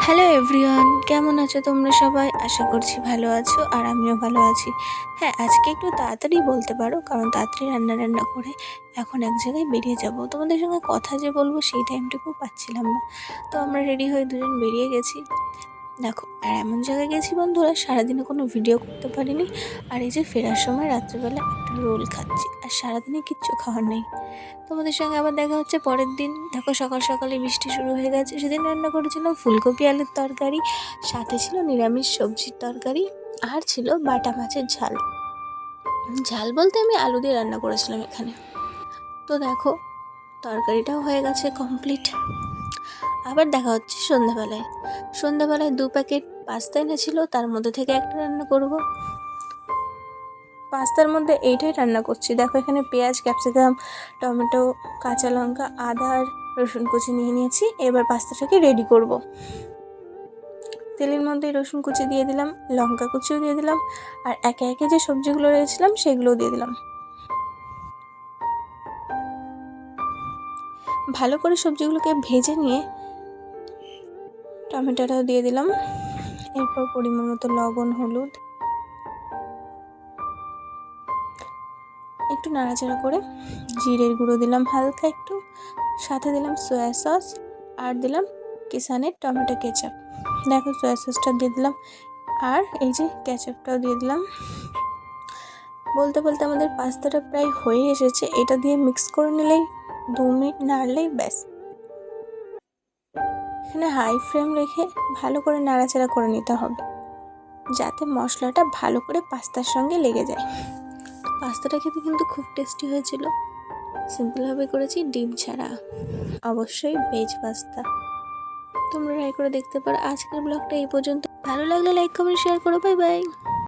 Hello everyone, কেমন আছো তোমরা সবাই? আশা করছি ভালো আছো আর আমিও ভালো আছি। হ্যাঁ, আজকে একটু তাড়াতাড়ি বলতে পারো, কারণ তাড়াতাড়ি রান্না করে এখন এক জায়গায় বেরিয়ে যাব। তোমাদের সঙ্গে কথা যে বলবো সেই টাইমটুকু পাচ্ছিলাম না। তো আমরা রেডি হয়ে দুজন বেরিয়ে গেছি। দেখো, আর এমন জায়গায় গেছি বন্ধুরা, সারাদিনে কোনো ভিডিও করতে পারিনি। আর এই যে ফেরার সময় রাত্রেবেলা একটা রোল খাচ্ছি, আর সারাদিনে কিচ্ছু খাওয়ার নেই। তোমাদের সঙ্গে আবার দেখা হচ্ছে পরের দিন। দেখো, সকাল সকালে বৃষ্টি শুরু হয়ে গেছে। সেদিন রান্না করেছিলাম ফুলকপি আলুর তরকারি, সাথে ছিল নিরামিষ সবজির তরকারি, আর ছিল বাটা মাছের ঝাল। ঝাল বলতে আমি আলু দিয়ে রান্না করেছিলাম এখানে। তো দেখো, তরকারিটাও হয়ে গেছে কমপ্লিট। আবার দেখা হচ্ছে সন্ধ্যাবেলায় 2 প্যাকেট পাস্তা এনেছিল, তার মধ্যে থেকে একটা রান্না করব। পাস্তার মধ্যে এইটাই রান্না করছি। দেখো, এখানে পেঁয়াজ, ক্যাপসিকাম, টমেটো, কাঁচা লঙ্কা, আদা আর রসুন কুচি নিয়ে নিয়েছি। এবার পাস্তাটাকে রেডি করব। তেলের মধ্যে রসুন কুচি দিয়ে দিলাম, লঙ্কা কুচিও দিয়ে দিলাম, আর একে একে যে সবজিগুলো রয়েছিলাম সেগুলোও দিয়ে দিলাম। ভালো করে সবজিগুলোকে ভেজে নিয়ে টমেটোটাও দিয়ে দিলাম। এরপর পরিমাণ মতো লবণ, হলুদ, একটু নাড়াচাড়া করে জিরের গুঁড়ো দিলাম হালকা একটু, সাথে দিলাম সয়া সস, আর দিলাম কিষানের টমেটো কেচাপ। দেখো, সয়া সসটা দিয়ে দিলাম, আর এই যে কেচাপটাও দিয়ে দিলাম। বলতে বলতে আমাদের পাস্তাটা প্রায় হয়ে এসেছে। এটা দিয়ে মিক্স করে নিলেই 2 মিনিট নাড়লেই ব্যাস। এখানে হাই ফ্লেম রেখে ভালো করে নাড়াচাড়া করে নিতে হবে, যাতে মশলাটা ভালো করে পাস্তার সঙ্গে লেগে যায়। পাস্তাটা খেতে কিন্তু খুব টেস্টি হয়েছিল। সিম্পলভাবে করেছি, ডিম ছাড়া, অবশ্যই ভেজ পাস্তা। তোমরা ট্রাই করে দেখতে পারো। আজকের ব্লগটা এই পর্যন্ত। ভালো লাগলে লাইক, কমেন্ট, শেয়ার করো। Bye bye.